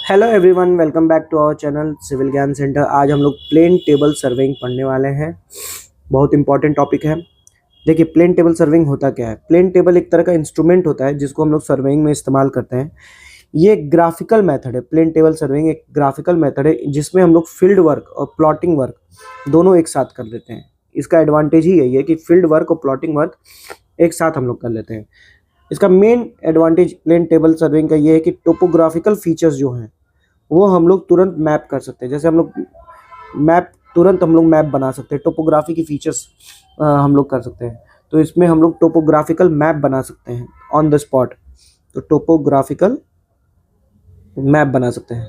Hello everyone, welcome back to our channel Civil Gyan Centre. आज हम लोग प्लेन टेबल सर्वेइंग पढ़ने वाले हैं। बहुत इंपॉर्टेंट टॉपिक है। देखिए, प्लेन टेबल सर्वेइंग होता क्या है। प्लेन टेबल एक तरह का इंस्ट्रूमेंट होता है जिसको हम लोग सर्वेइंग में इस्तेमाल करते हैं। ये एक ग्राफिकल मेथड है। प्लेन टेबल सर्वेइंग एक ग्राफिकल मेथड है जिसमें हम लोग फील्ड वर्क और प्लॉटिंग वर्क दोनों एक साथ कर लेते हैं। इसका एडवांटेज ही यही है कि फील्ड वर्क और प्लॉटिंग वर्क एक साथ हम लोग कर लेते हैं। इसका main advantage plane table surveying का ये है कि टोपोग्राफिकल फीचर्स जो हैं वो हम लोग तुरंत मैप कर सकते हैं। जैसे हम लोग तुरंत हम लोग मैप बना सकते हैं। टोपोग्राफी की फीचर्स हम लोग कर सकते हैं। तो इसमें हम लोग टोपोग्राफिकल मैप बना सकते हैं ऑन द स्पॉट। तो टोपोग्राफिकल मैप बना सकते हैं।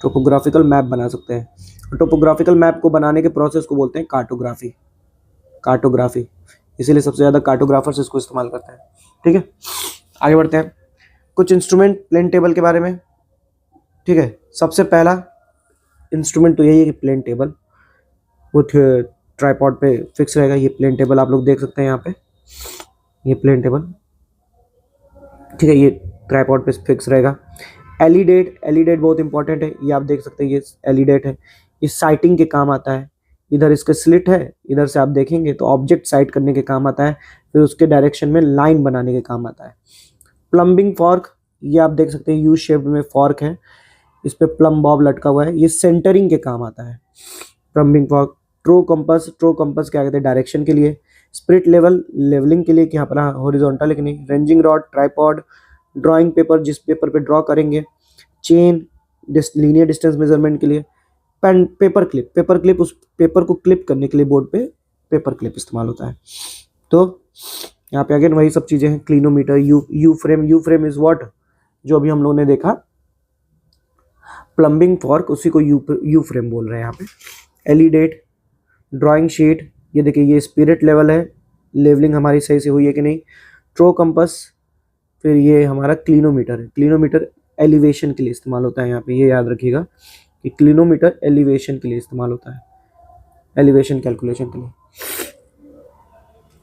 टोपोग्राफिकल मैप बना सकते हैं। टोपोग्राफिकल मैप को बनाने के प्रोसेस को बोलते हैं कार्टोग्राफी। कार्टोग्राफी इसीलिए सबसे ज़्यादा कार्टोग्राफर्स इसको इस्तेमाल करते हैं। ठीक है, आगे बढ़ते हैं। कुछ इंस्ट्रूमेंट प्लेन टेबल के बारे में। ठीक है, सबसे पहला इंस्ट्रूमेंट तो यही है कि प्लेन टेबल वो ट्राइपॉड पे फिक्स रहेगा। ये प्लेन टेबल आप लोग देख सकते हैं यहाँ पे, ये प्लेन टेबल। ठीक है, ये ट्राइपॉड पे फिक्स रहेगा। एलिडेट बहुत इंपॉर्टेंट है। ये आप देख सकते हैं, ये एलिडेट है। ये साइटिंग के काम आता है। इधर इसके स्लिट है, इधर से आप देखेंगे तो ऑब्जेक्ट साइट करने के काम आता है। फिर उसके डायरेक्शन में लाइन बनाने के काम आता है। प्लम्बिंग फॉर्क, ये आप देख सकते हैं यू शेप में फॉर्क है, इस पे प्लम बॉब लटका हुआ है। ये सेंटरिंग के काम आता है। Plumbing fork. ट्रो कंपस क्या कहते हैं, डायरेक्शन के लिए। स्प्रिट लेवल, लेवलिंग के लिए कि यहाँ पर हॉरिजॉन्टल है कि नहीं। Ranging rod, tripod, drawing paper, जिस पेपर पे ड्रॉ करेंगे। चेन, लीनियर डिस्टेंस मेजरमेंट के लिए। पेन, पेपर क्लिप उस पेपर को क्लिप करने के लिए बोर्ड पे पेपर क्लिप इस्तेमाल होता है। तो यहाँ पे अगेन वही सब चीज़ें हैं। Clinometer, you frame is what, जो अभी हम लोगों ने देखा प्लम्बिंग फॉर्क, उसी को यू फ्रेम बोल रहे हैं यहाँ पे। एलिडेट, ड्राइंग शीट, ये देखिए ये स्पिरिट लेवल है, लेवलिंग हमारी सही से हुई है कि नहीं। ट्रो कंपस, फिर ये हमारा क्लिनोमीटर है। क्लिनोमीटर एलिवेशन के लिए इस्तेमाल होता है यहाँ पे, ये याद रखिएगा कि क्लिनोमीटर एलिवेशन के लिए इस्तेमाल होता है, एलिवेशन कैलकुलेशन के लिए।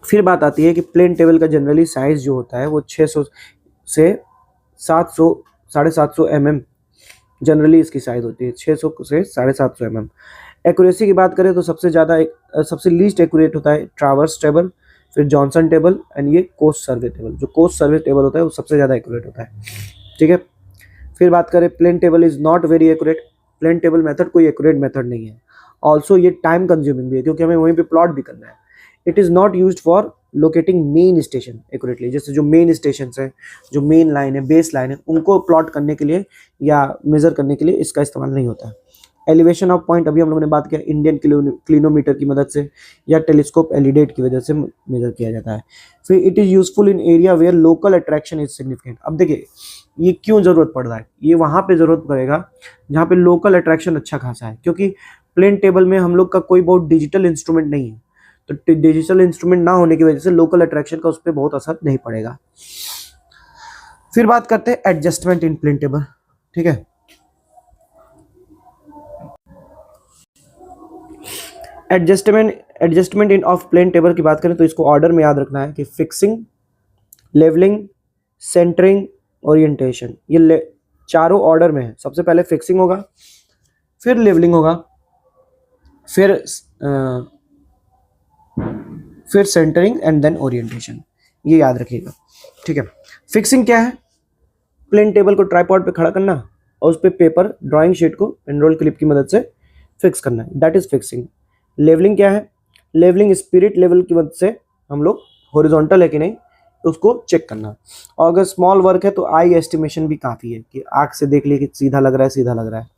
फिर बात आती है कि प्लेन टेबल का जनरली साइज जो होता है वो 600 से 700 750 mm जनरली इसकी साइज होती है। 600 से 750 mm। एक्यूरेसी की बात करें तो सबसे लीस्ट एक्यूरेट होता है ट्रावर्स टेबल, फिर जॉनसन टेबल एंड ये कोस्ट सर्वे टेबल। जो कोस्ट सर्वे टेबल होता है वो सबसे ज़्यादा एक्यूरेट होता है। ठीक है, फिर बात करें plane table is not very accurate. Plane table method कोई एक्यूरेट मेथड नहीं है। ऑल्सो ये टाइम कंज्यूमिंग भी है क्योंकि हमें वहीं पर प्लॉट भी करना है। It is not use for locating main station accurately. जैसे जो मेन स्टेशन है, जो मेन लाइन है, बेस लाइन है, उनको प्लॉट करने के लिए या मेजर करने के लिए इसका इस्तेमाल नहीं होता है। एलिवेशन ऑफ पॉइंट, अभी हम लोगों ने बात किया, इंडियन क्लिनोमीटर की मदद से या टेलीस्कोप एलिडेट की वजह से मेजर किया जाता है। फिर it is useful in area where local attraction is significant. अब देखिए ये क्यों ज़रूरत पड़ रहा है, ये वहाँ पे ज़रूरत पड़ेगा जहाँ पे लोकल अट्रैक्शन अच्छा खासा है, क्योंकि प्लेन टेबल में हम लोग का कोई बहुत डिजिटल इंस्ट्रूमेंट नहीं है। तो डिजिटल इंस्ट्रूमेंट ना होने की वजह से लोकल अट्रैक्शन का उस पर बहुत असर नहीं पड़ेगा। फिर बात करते हैं एडजस्टमेंट इन प्लेन टेबल। ठीक है, adjustment in of plane table की बात करें तो इसको ऑर्डर में याद रखना है कि फिक्सिंग, लेवलिंग, सेंटरिंग, ओरिएंटेशन, ये चारों ऑर्डर में है। सबसे पहले फिक्सिंग होगा, फिर लेवलिंग होगा, फिर सेंटरिंग एंड देन ओरिएंटेशन। ये याद रखिएगा। ठीक है, फिक्सिंग क्या है, प्लेन टेबल को ट्राइपॉड पे खड़ा करना और उस पे पेपर ड्राइंग शीट को एनरोल क्लिप की मदद से फिक्स करना है, दैट इज फिक्सिंग। लेवलिंग क्या है, लेवलिंग स्पिरिट लेवल की मदद से हम लोग हॉरिजॉन्टल है कि नहीं उसको चेक करना। और अगर स्मॉल वर्क है तो आई एस्टिमेशन भी काफ़ी है कि आँख से देख लिए कि सीधा लग रहा है, सीधा लग रहा है।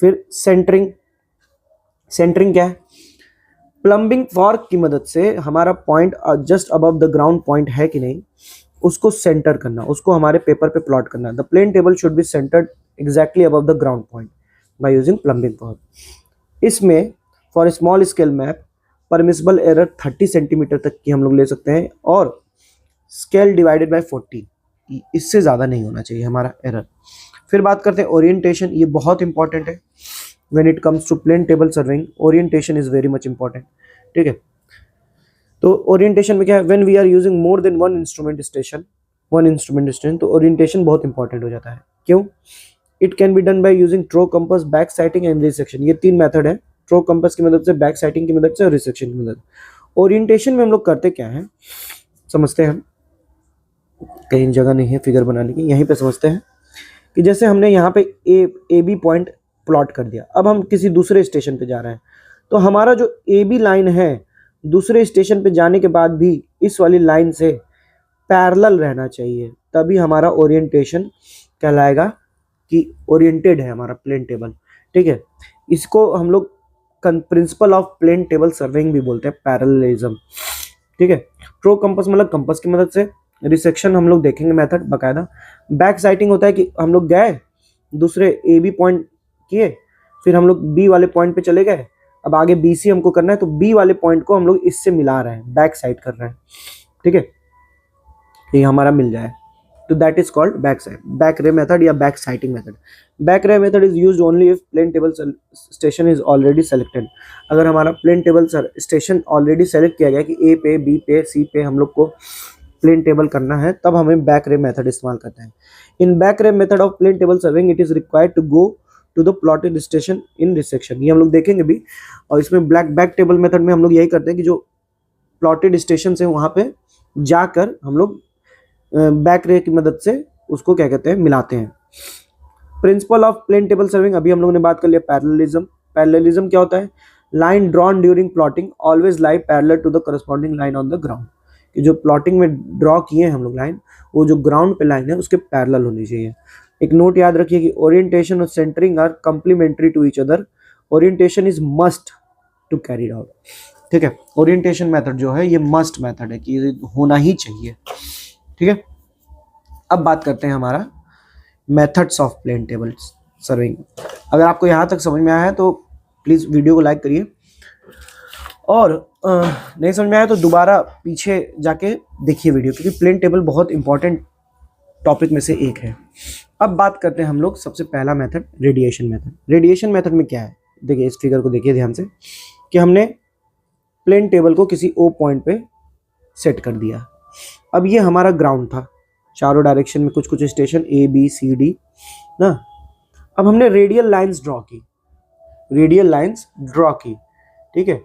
फिर सेंटरिंग, सेंटरिंग क्या है, प्लम्बिंग फॉर्क की मदद से हमारा point just above the ground point है कि नहीं उसको सेंटर करना, उसको हमारे पेपर पे प्लॉट करना। The plane table should be centred exactly above the ground point by using plumbing fork. इसमें for small scale map permissible error 30 centimetre तक की हम लोग ले सकते हैं और स्केल डिवाइडेड बाय 40, इससे ज़्यादा नहीं होना चाहिए हमारा एरर। फिर बात करते हैं ओरिएंटेशन, ये बहुत इंपॉर्टेंट है। When it comes to plane table surveying orientation is very much important. ठीक है, तो ओरिएंटेशन में क्या है, when we are using more than one instrument station, तो ओरिएंटेशन बहुत इंपॉर्टेंट हो जाता है। क्यों, it can be done by using through compass, back sighting and resection. ये 3 मेथड है, थ्रो कंपास की मदद से, बैक साइटिंग की मदद से और रिसेक्शन की मदद। ओरिएंटेशन में हम लोग करते क्या है समझते हैं, कहीं जगह नहीं है फिगर बनाने की, यहीं पे समझते हैं कि जैसे हमने यहाँ पे ए बी पॉइंट प्लॉट कर दिया, अब हम किसी दूसरे स्टेशन पे जा रहे हैं, तो हमारा जो ए बी लाइन है दूसरे स्टेशन पे जाने के बाद भी इस वाली लाइन से पैरेलल रहना चाहिए, तभी हमारा ओरिएंटेशन कहलाएगा कि ओरिएंटेड है हमारा प्लेन टेबल। ठीक है, इसको हम लोग principle of plane table surveying भी बोलते हैं, पैरेललिज्म। ठीक है, थ्रो कंपास मतलब कंपास की मदद से, रिसेक्शन हम लोग देखेंगे मेथड बकायदा। बैक साइटिंग होता है कि हम लोग गए दूसरे ए बी पॉइंट किए, फिर हम लोग बी वाले पॉइंट पे चले गए, अब आगे बी सी हमको करना है, तो बी वाले पॉइंट को हम लोग इससे मिला रहे हैं, बैक साइड कर रहे हैं। ठीक है, ये हमारा मिल जाए तो that is called back side, back ray method या back sighting method. Back ray method is used only if plane table station is already selected. अगर हमारा plane table station already select किया गया कि ए पे, बी पे, सी पे हम लोग को प्लेन टेबल करना है, तब हमें बैक रे मेथड इस्तेमाल करते हैं। In back ray method of plane table surveying it is required to go to the plotted station in resection. ये हम लोग देखेंगे भी, और इसमें बैक टेबल मेथड में हम लोग यही करते हैं कि जो प्लॉटेड स्टेशन है वहाँ पे जाकर हम लोग बैक रे की मदद से उसको क्या कहते हैं, मिलाते हैं। Principle of plane table surveying अभी हम लोगों ने बात कर लिया। पैरेललिज्म, पैरेललिज्म क्या होता है, line drawn during plotting always lie parallel to the corresponding line on the ground. कि जो प्लॉटिंग में ड्रॉ किए हैं हम लोग लाइन, वो जो ग्राउंड पे लाइन है उसके पैरेलल होनी चाहिए। एक नोट याद रखिए कि ओरिएंटेशन और centring are complementary to each other, orientation is must to carry out. ठीक है, ओरिएंटेशन मेथड जो है ये मस्ट मेथड है कि ये होना ही चाहिए। ठीक है, अब बात करते हैं हमारा methods of plane table surveying. अगर आपको यहाँ तक समझ में आया है तो प्लीज़ वीडियो को लाइक करिए, और नहीं समझ में आया तो दोबारा पीछे जाके देखिए वीडियो, क्योंकि प्लेन टेबल बहुत इंपॉर्टेंट टॉपिक में से एक है। अब बात करते हैं हम लोग सबसे पहला method, radiation method. Radiation method में क्या है, देखिए इस फिगर को देखिए ध्यान से कि हमने प्लेन टेबल को किसी ओ पॉइंट पे सेट कर दिया। अब ये हमारा ग्राउंड था, चारों डायरेक्शन में कुछ कुछ station A B C D ना। अब हमने रेडियल लाइंस ड्रॉ की, रेडियल लाइंस ड्रॉ की, ठीक है,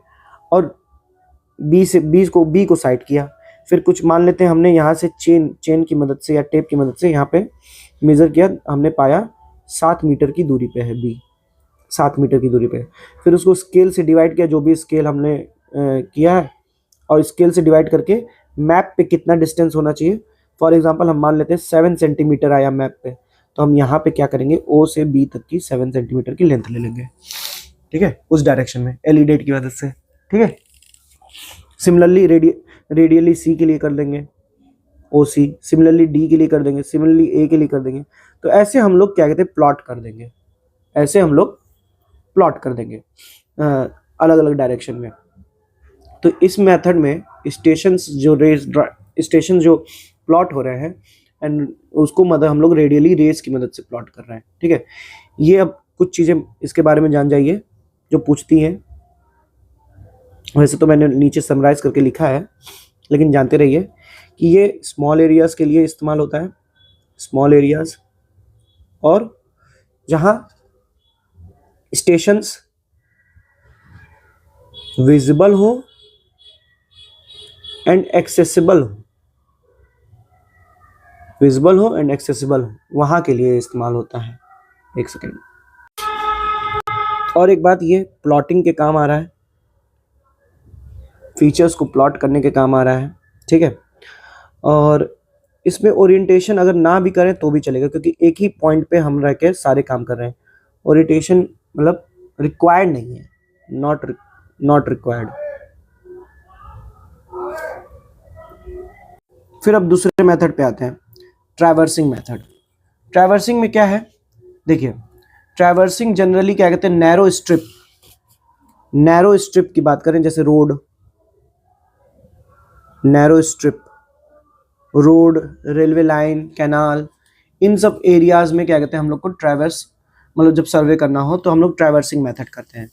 और बी को साइड किया। फिर कुछ मान लेते हैं हमने यहाँ से चेन की मदद से या टेप की मदद से यहाँ पे मेज़र किया, हमने पाया 7 मीटर की दूरी पे है बी, 7 मीटर की दूरी पे। फिर उसको स्केल से डिवाइड किया, जो भी स्केल हमने किया है, और स्केल से डिवाइड करके मैप पे कितना डिस्टेंस होना चाहिए। फॉर एग्जांपल हम मान लेते हैं 7 सेंटीमीटर आया मैप पे, तो हम यहाँ पे क्या करेंगे, ओ से बी तक की 7 सेंटीमीटर की लेंथ ले लेंगे। ठीक है, उस डायरेक्शन में एलिडेट की मदद से। ठीक है, सिमिलरली रेडियली सी के लिए कर देंगे ओ सी, सिमिलरली डी के लिए कर देंगे, सिमिलरली ए के लिए कर देंगे। तो ऐसे हम लोग क्या कहते हैं, प्लॉट कर देंगे, ऐसे हम लोग प्लॉट कर देंगे अलग अलग डायरेक्शन में। तो इस मेथड में स्टेशन जो प्लॉट हो रहे हैं एंड उसको मदद हम लोग रेडियली रेस की मदद से प्लॉट कर रहे हैं। ठीक है, ये अब कुछ चीज़ें इसके बारे में जान जाइए जो पूछती हैं। वैसे तो मैंने नीचे समराइज करके लिखा है, लेकिन जानते रहिए कि ये स्मॉल एरियाज़ के लिए इस्तेमाल होता है, स्मॉल एरियाज़, और जहाँ स्टेशंस विजिबल हो एंड एक्सेसिबल हो, विजिबल हो एंड एक्सेसिबल हो, वहाँ के लिए इस्तेमाल होता है। एक सेकेंड, और एक बात, ये प्लॉटिंग के काम आ रहा है, फीचर्स को प्लॉट करने के काम आ रहा है। ठीक है, और इसमें ओरिएंटेशन अगर ना भी करें तो भी चलेगा, क्योंकि एक ही पॉइंट पे हम रह के सारे काम कर रहे हैं। ओरिएंटेशन मतलब रिक्वायर्ड नहीं है, नॉट रिक्वायर्ड। फिर अब दूसरे मेथड पे आते हैं, ट्रैवर्सिंग मेथड। ट्रैवर्सिंग में क्या है, देखिए ट्रैवर्सिंग जनरली क्या कहते हैं, नैरो स्ट्रिप की बात करें, जैसे road, narrow strip, road, railway line, canal, इन सब एरियाज में क्या कहते हैं हम लोग को ट्रैवर्स, मतलब जब सर्वे करना हो तो हम लोग ट्रैवर्सिंग मेथड करते हैं।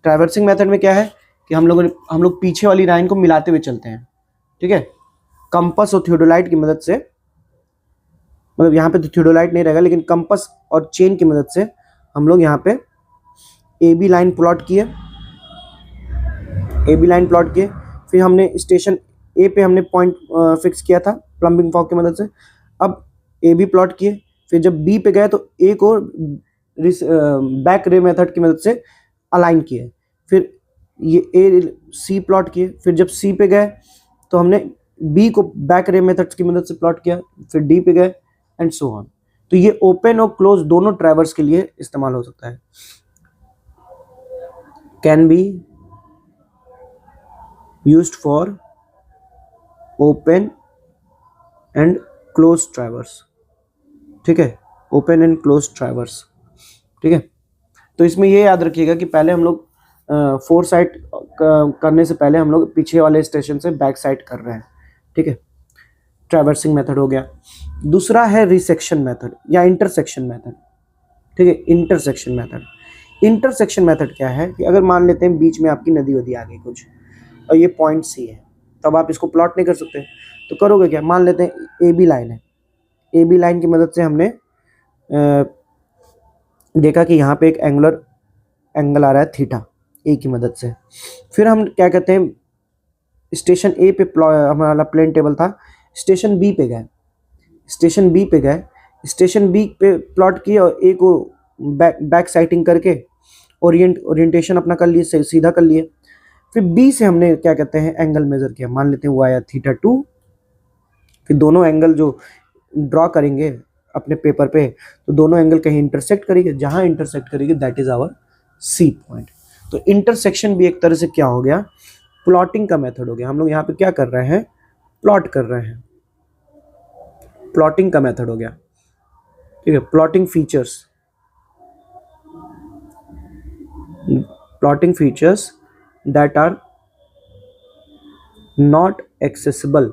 ट्रैवर्सिंग मेथड में क्या है कि हम लोग पीछे वाली लाइन को मिलाते हुए चलते हैं। ठीक है, कंपास और थियोडोलाइट की मदद से मतलब यहाँ पे तो थियोडोलाइट नहीं रहेगा, लेकिन कंपास और चेन की मदद से हम लोग यहाँ पे ए बी लाइन प्लॉट किए, ए बी लाइन प्लॉट किए। फिर हमने स्टेशन ए पे हमने पॉइंट फिक्स किया था प्लम्बिंग फॉग की मदद से। अब ए बी प्लॉट किए, फिर जब बी पे गए तो ए को बैक रे मेथड की मदद से अलाइन किए। फिर ये ए सी प्लॉट किए, फिर जब सी पे गए तो हमने बी को बैक रे मेथड्स की मदद से प्लॉट किया, फिर डी पे गए एंड सो ऑन। तो ये ओपन और क्लोज दोनों ट्रैवर्स के लिए इस्तेमाल हो सकता है। Can be used for open and close traverse, ठीक है, ओपन एंड क्लोज ट्रैवर्स, ठीक है। तो इसमें ये याद रखिएगा कि पहले हम लोग फोर साइड करने से पहले हम लोग पीछे वाले स्टेशन से बैक साइड कर रहे हैं, ठीक है। ट्रैवर्सिंग मेथड हो गया। दूसरा है रिसेक्शन मेथड या इंटरसेक्शन मेथड, ठीक है। इंटरसेक्शन मेथड, इंटरसेक्शन मेथड क्या है कि अगर मान लेते हैं बीच में आपकी नदी वदी आ गई कुछ और ये पॉइंट सी है, तब आप इसको प्लॉट नहीं कर सकते, तो करोगे क्या, मान लेते हैं ए बी लाइन है, ए बी लाइन की मदद से हमने देखा कि यहाँ पे एक एंगल आ रहा है थीटा ए की मदद से। फिर हम क्या कहते हैं, स्टेशन ए पे हमारा प्लेन टेबल था, स्टेशन बी पे गए, स्टेशन बी पे गए, स्टेशन बी पे प्लॉट किए और ए को बैक साइटिंग करके ओरिएंटेशन अपना कर लिए, सीधा कर लिए। फिर बी से हमने क्या कहते हैं एंगल मेजर किया, मान लेते हैं वो आया थीटा 2। फिर दोनों एंगल जो ड्रॉ करेंगे अपने पेपर पे, तो दोनों एंगल कहीं इंटरसेक्ट करेंगे, जहां इंटरसेक्ट करेंगे that is our C point. तो इंटरसेक्शन भी एक तरह से क्या हो गया, प्लॉटिंग का मेथड हो गया। हम लोग यहाँ पे क्या कर रहे हैं, प्लॉट कर रहे हैं, प्लॉटिंग का मेथड हो गया, ठीक है। Plotting features, plotting features that are not accessible,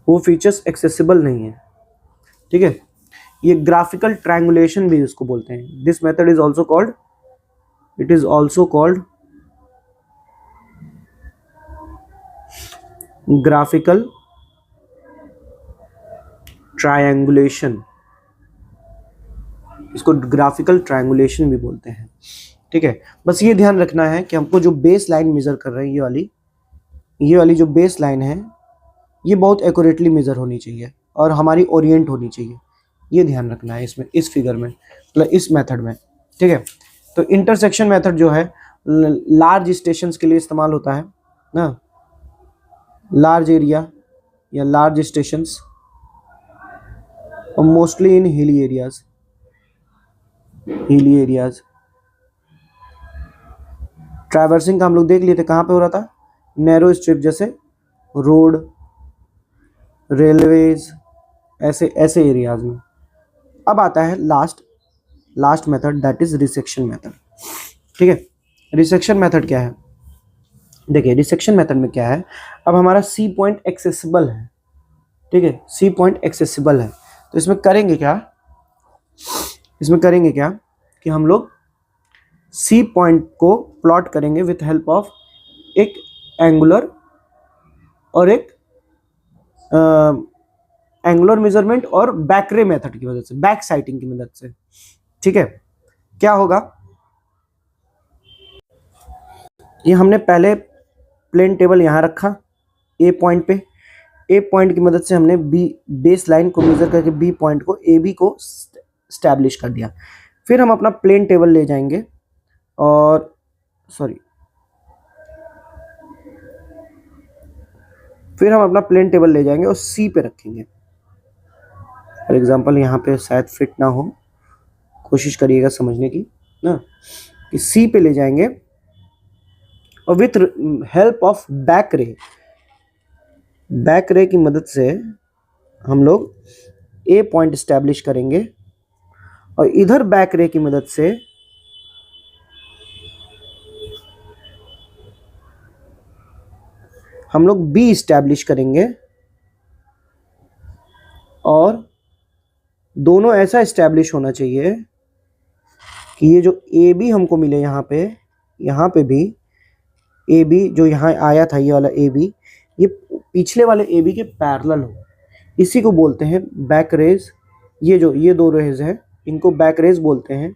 वो फीचर्स एक्सेसिबल नहीं है, ठीक है। ये ग्राफिकल ट्रायंगुलेशन भी इसको बोलते हैं। This method is also called, it is also called graphical triangulation, इसको ग्राफिकल ट्रायंगुलेशन भी बोलते हैं, ठीक है। बस ये ध्यान रखना है कि हमको जो बेस लाइन मेजर कर रहे हैं, ये वाली जो बेस लाइन है, ये बहुत एक्यूरेटली मेजर होनी चाहिए और हमारी ओरिएंट होनी चाहिए, ये ध्यान रखना है इसमें, इस फिगर में, मतलब इस मेथड में, ठीक है। तो इंटरसेक्शन मेथड जो है लार्ज स्टेशंस के लिए इस्तेमाल होता है ना, लार्ज एरिया या लार्ज स्टेशंस, और mostly in hilly areas, hilly areas. Traversing का हम लोग देख लिए थे कहाँ पे हो रहा था, नैरो स्ट्रिप जैसे रोड, रेलवेज, ऐसे एरियाज में। अब आता है last method that is resection method, ठीक है। रिसेक्शन मेथड क्या है, देखिए रिसेक्शन मेथड में क्या है, अब हमारा सी पॉइंट एक्सेसिबल है, ठीक है, सी पॉइंट एक्सेसिबल है। तो इसमें करेंगे क्या, इसमें करेंगे क्या कि हम लोग सी पॉइंट को प्लॉट करेंगे विथ हेल्प ऑफ एक एंगुलर और एक एंगुलर मेजरमेंट और बैकरे मेथड की मदद से, बैक साइटिंग की मदद से, ठीक है। क्या होगा, ये हमने पहले प्लेन टेबल यहाँ रखा ए पॉइंट पे, ए पॉइंट की मदद से हमने बी बेस लाइन को मेजर करके बी पॉइंट को ए बी को स्टैब्लिश कर दिया। फिर हम अपना प्लेन टेबल ले जाएंगे और फिर हम अपना प्लेन टेबल ले जाएंगे और सी पे रखेंगे। फॉर एग्जांपल यहाँ पे शायद फिट ना हो, कोशिश करिएगा समझने की ना, कि सी पे ले जाएंगे और विथ हेल्प ऑफ बैक रे की मदद से हम लोग ए पॉइंट स्टैब्लिश करेंगे और इधर बैक रे की मदद से हम लोग बी स्टैब्लिश करेंगे, और दोनों ऐसा स्टैब्लिश होना चाहिए कि ये जो ए बी हमको मिले यहाँ पे भी ए बी जो यहाँ आया था, ये वाला ए बी, ये पिछले वाले ए बी के पैरेलल हो, इसी को बोलते हैं बैक रेज। ये दो रेज है, इनको बैक रेज बोलते हैं,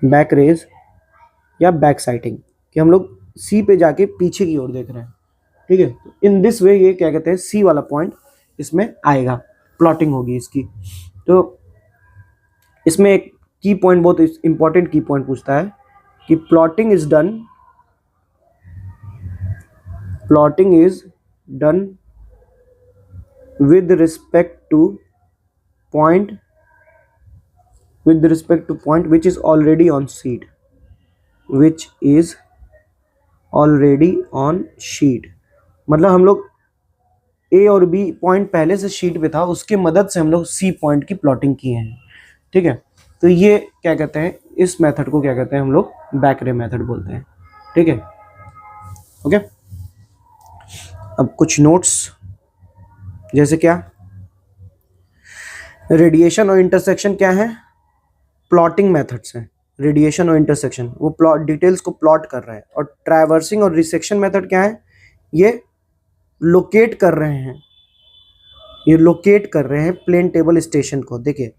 बैक रेज या बैक साइटिंग, कि हम लोग सी पे जाके पीछे की ओर देख रहे हैं। ठीक है, तो इन दिस वे ये क्या कहते हैं, सी वाला पॉइंट इसमें आएगा, प्लॉटिंग होगी इसकी। तो इसमें एक की पॉइंट, बहुत इंपॉर्टेंट की पॉइंट पूछता है कि plotting is done with respect to point which is already on sheet, मतलब हम लोग ए और बी पॉइंट पहले से शीट पे था, उसके मदद से हम लोग सी पॉइंट की प्लॉटिंग किए हैं। ठीक है, तो ये क्या कहते हैं, इस मेथड को क्या कहते हैं हम लोग, बैक रे मेथड बोलते हैं। ठीक है, ओके। अब कुछ नोट्स, जैसे क्या, रेडिएशन और इंटरसेक्शन क्या है, प्लॉटिंग मेथड्स हैं। रेडिएशन और इंटरसेक्शन वो प्लॉट डिटेल्स को प्लॉट कर रहे हैं, और ट्रैवर्सिंग और रिसेक्शन मेथड क्या है, ये लोकेट कर रहे हैं, प्लेन टेबल स्टेशन को। देखिए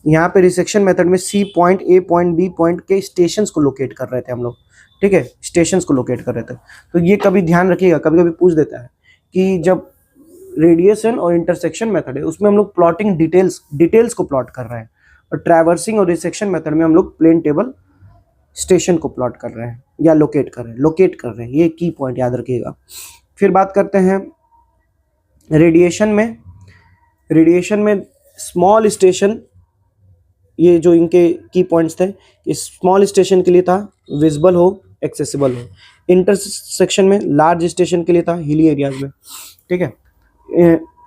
यहाँ पे रिसेक्शन मेथड में सी पॉइंट, ए पॉइंट, बी पॉइंट के स्टेशंस को लोकेट कर रहे थे हम लोग। ठीक है, स्टेशंस को लोकेट कर रहे थे। तो ये कभी ध्यान रखिएगा, कभी कभी पूछ देता है कि जब रेडिएशन और इंटरसेक्शन मेथड है उसमें हम लोग प्लॉटिंग डिटेल्स को प्लॉट कर रहे हैं, और ट्रैवर्सिंग और रिसेक्शन मेथड में हम लोग प्लेन टेबल स्टेशन को प्लॉट कर रहे हैं या लोकेट कर रहे हैं। ये की पॉइंट याद रखिएगा। फिर बात करते हैं रेडिएशन में स्मॉल स्टेशन, ये जो इनके की पॉइंट्स थे, इस स्मॉल स्टेशन के लिए था विजिबल हो, एक्सेसिबल हो। इंटरसेक्शन में लार्ज स्टेशन के लिए था हिली एरियाज में। ठीक है,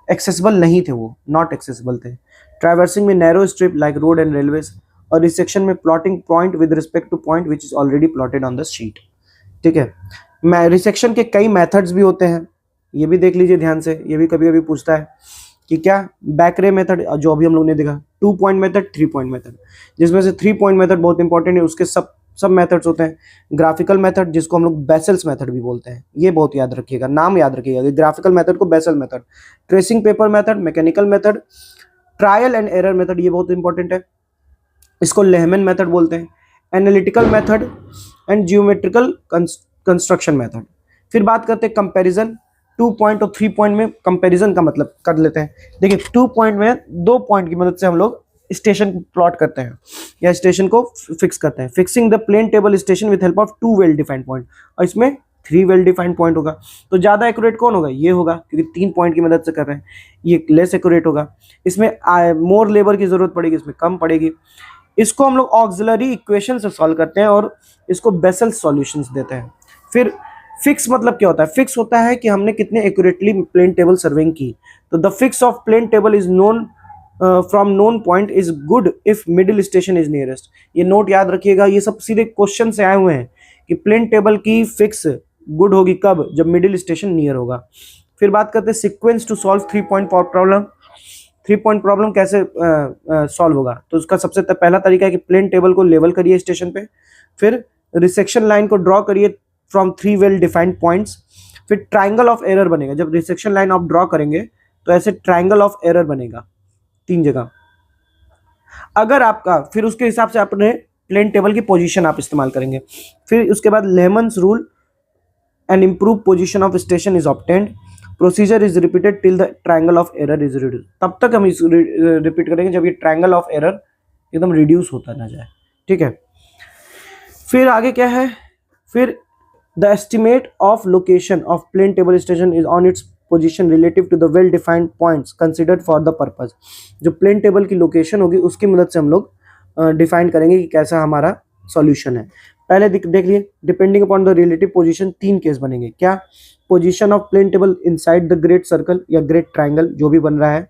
एक्सेसिबल नहीं थे, वो नॉट एक्सेसिबल थे। ट्रैवर्सिंग में narrow strip like road and railways, और रिसेक्शन में plotting point with respect two point which is already plotted on the sheet. ठीक है, रिसेक्शन के कई मेथड्स भी होते हैं, ये भी देख लीजिए ध्यान से, ये भी कभी कभी पूछता है कि क्या, बैक रे मेथड जो अभी हम लोग ने देखा, 2 पॉइंट मेथड, 3 पॉइंट मेथड, जिसमें से 3 पॉइंट मेथड बहुत इंपॉर्टेंट है, उसके सब मेथड्स होते हैं। ग्राफिकल मेथड जिसको हम लोग बेसल्स मेथड भी बोलते हैं, ये बहुत याद रखिएगा, नाम याद रखिएगा, ग्राफिकल मेथड को Bessel method, tracing paper method, mechanical method, trial and error method, ये बहुत इंपॉर्टेंट है, इसको लेहमैन मेथड बोलते हैं, analytical method and geometrical construction method. फिर बात करते हैं कंपैरिजन। 2 पॉइंट और 3 पॉइंट में कंपैरिजन का मतलब कर लेते हैं। देखिए 2 पॉइंट में 2 पॉइंट की मदद से हम लोग स्टेशन प्लॉट करते हैं या स्टेशन को फिक्स करते हैं। Fixing the plane table station with help of 2 well defined point, और इसमें 3 वेल डिफाइंड पॉइंट होगा। तो ज़्यादा एक्यूरेट कौन होगा, ये होगा, क्योंकि 3 पॉइंट की मदद से कर रहे हैं। ये लेस एक्यूरेट होगा, इसमें मोर लेबर की जरूरत पड़ेगी, इसमें कम पड़ेगी। इसको हम लोग ऑक्सिलरी इक्वेशन से सॉल्व करते हैं और इसको बेसल सॉल्यूशंस देते हैं। फिर फिक्स मतलब क्या होता है, फिक्स होता है कि हमने कितने एक्यूरेटली प्लेन टेबल सर्विंग की। तो the fix of plane table is known from known point is good if middle station is nearest. ये नोट याद रखिएगा, ये सब सीधे क्वेश्चन से आए हुए हैं कि प्लेन टेबल की फिक्स गुड होगी कब, जब मिडिल स्टेशन नियर होगा। फिर बात करते हैं sequence to solve 3 point problem. 3 point problem कैसे सॉल्व होगा, तो उसका सबसे पहला तरीका है कि प्लेन टेबल को लेवल करिए स्टेशन पे, फिर रिसेक्शन लाइन को ड्रॉ करिए फ्रॉम 3 वेल डिफाइंड पॉइंट्स, फिर ट्राइंगल ऑफ एरर बनेगा। जब रिसेक्शन लाइन आप ड्रॉ करेंगे तो ऐसे ट्राइंगल ऑफ एरर बनेगा 3 जगह। अगर आपका, फिर उसके हिसाब से अपने प्लेन टेबल की पोजीशन आप इस्तेमाल करेंगे। फिर उसके बाद lemons rule and improve position of station is obtained, procedure is repeated till the triangle of error is reduce. तब तक हम इस रिपीट करेंगे जब ये ट्रायंगल ऑफ एरर एकदम रिड्यूस होता ना जाए। ठीक है, फिर आगे क्या है, फिर the estimate of location of plane table station is on its position relative to the well defined points considered for the purpose. जो प्लेन टेबल की लोकेशन होगी उसकी मदद से हम लोग डिफाइन करेंगे कि कैसा हमारा सॉल्यूशन है। पहले देख लिए, depending upon the relative position 3 case बनेंगे। क्या, position of plane table inside the great circle या ग्रेट ट्रायंगल, जो भी बन रहा है,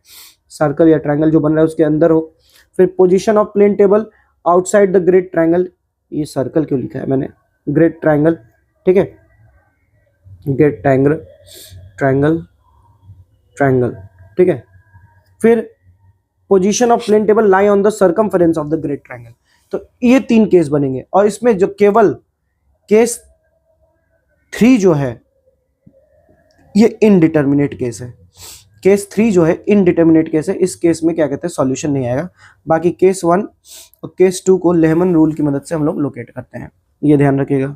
सर्कल या ट्रायंगल जो बन रहा है उसके अंदर हो। फिर position of plane table outside the great triangle, ये सर्कल क्यों लिखा है मैंने, ग्रेट ट्रायंगल, ठीक है, ग्रेट ट्रायंगल, ट्रायंगल, ट्रायंगल, ठीक है। फिर position of plane table lie on the circumference of the great triangle. तो ये 3 केस बनेंगे, और इसमें जो केवल केस 3 जो है ये इनडिटर्मिनेट केस है। केस 3 जो है इनडिटर्मिनेट केस है, इस केस में क्या कहते हैं सॉल्यूशन नहीं आएगा। बाकी केस 1 और केस 2 को लेहमन रूल की मदद से हम लोग लोकेट करते हैं, ये ध्यान रखिएगा।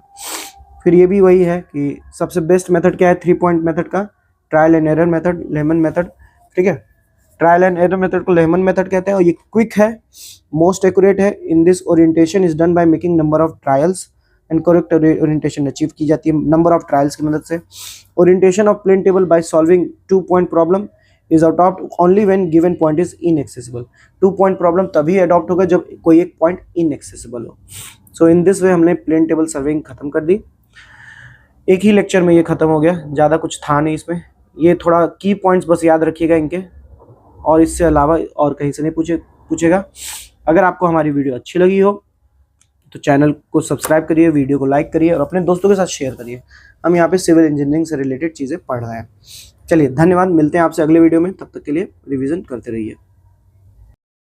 फिर ये भी वही है कि सबसे बेस्ट मेथड क्या है 3 पॉइंट मेथड का, trial and error method, Lehmann method, ठीक है। ट्रायल एंड एरर मेथड को लेहमन मेथड कहते हैं और ये क्विक है, मोस्ट एक्यूरेट है। In this orientation is done by making number of trials and correct orientation achieve की जाती है नंबर ऑफ ट्रायल्स की मदद से। Orientation of plane table by solving 2 point problem is adopt only when given point is inaccessible. 2 point problem तभी adopt होगा जब कोई एक पॉइंट इनएक्सेसिबल हो। सो इन दिस वे हमने प्लेन टेबल सर्विंग खत्म कर दी। एक ही लेक्चर में ये खत्म हो गया, ज़्यादा कुछ था नहीं इसमें। ये थोड़ा की पॉइंट्स बस याद रखिएगा इनके, और इससे अलावा और कहीं से नहीं पूछेगा। अगर आपको हमारी वीडियो अच्छी लगी हो तो चैनल को सब्सक्राइब करिए, वीडियो को लाइक करिए और अपने दोस्तों के साथ शेयर करिए। हम यहाँ पे सिविल इंजीनियरिंग से रिलेटेड चीज़ें पढ़ रहे हैं। चलिए धन्यवाद, मिलते हैं आपसे अगले वीडियो में, तब तक के लिए रिवीजन करते रहिए।